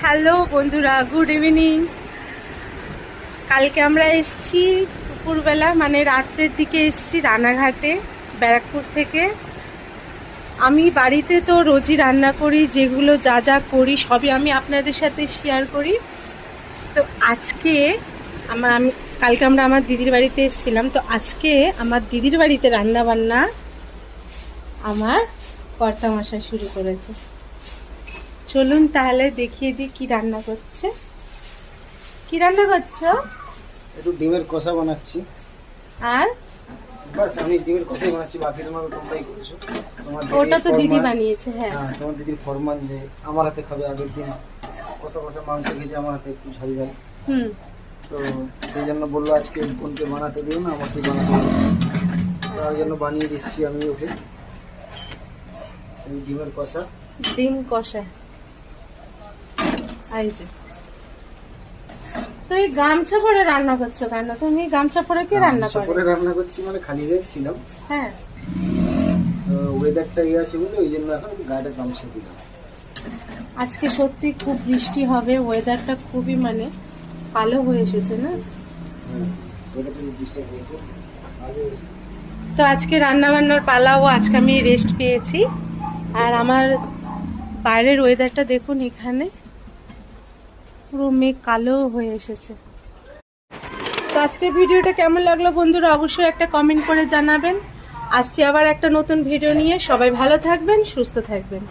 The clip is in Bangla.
হ্যালো বন্ধুরা, গুড ইভিনিং। কালকে আমরা এসছি দুপুরবেলা, মানে রাত্রের দিকে এসছি রানাঘাটে ব্যারাকপুর থেকে। আমি বাড়িতে তো রোজই রান্না করি, যেগুলো যা যা করি সবই আমি আপনাদের সাথে শেয়ার করি। তো আজকে কালকে আমরা আমার দিদির বাড়িতে এসেছিলাম, তো আজকে আমার দিদির বাড়িতে রান্না বান্না আমার কর্তামশাই শুরু করেছে। চলুন তাহলে দেখিয়ে দিই কি রান্না করছে। কি রান্না করছো? একটু ডিমের কষা বানাচ্ছি। আর বাস আমি ডিমের কষাই বানাচ্ছি, বাকি তোমার তোমরাই করেছো। ওটা তো দিদি বানিয়েছে। হ্যাঁ, তোমার দিদির ফরমান যে আমার হাতে খাবে। আগের দিন কষা কষা মাংস খেয়েছে, আমার হাতে একটু ঝাল ঝাল। তো সেই জন্য বললো আজকে কোনকে বানাতে দিও না, আমাকে বানাতে দিও। তার জন্য বানিয়ে দিচ্ছি আমি ওকে ডিমের কষা। ডিম কষা। এই যে তো এই গামছা পরে রান্না করছো কেন? তুমি গামছা পরে কি রান্না করো? পরে রান্না করছি মানে খালি গায়ে ছিলাম। হ্যাঁ, তো ওয়েদারটা ইয়ে আছে বলে ওই জন্য এখন গায়েটা গামছা দিলাম। আজকে সত্যি খুব বৃষ্টি হবে, ওয়েদারটা খুবই মানে কালো হয়ে এসেছে না? ওয়েদারটা ডিস্টার্ব হয়েছে আগে এসে। তো আজকে রান্না বান্নার পালাও, আজকে আমি রেস্ট পেয়েছি। আর আমার বাইরের ওয়েদারটা দেখুন, এখানে পুরো মেঘ কালো হয়ে এসেছে। তো আজকের ভিডিওটা কেমন লাগলো বন্ধুরা, অবশ্যই একটা কমেন্ট করে জানাবেন। আসছি আবার একটা নতুন ভিডিও নিয়ে। সবাই ভালো থাকবেন, সুস্থ থাকবেন।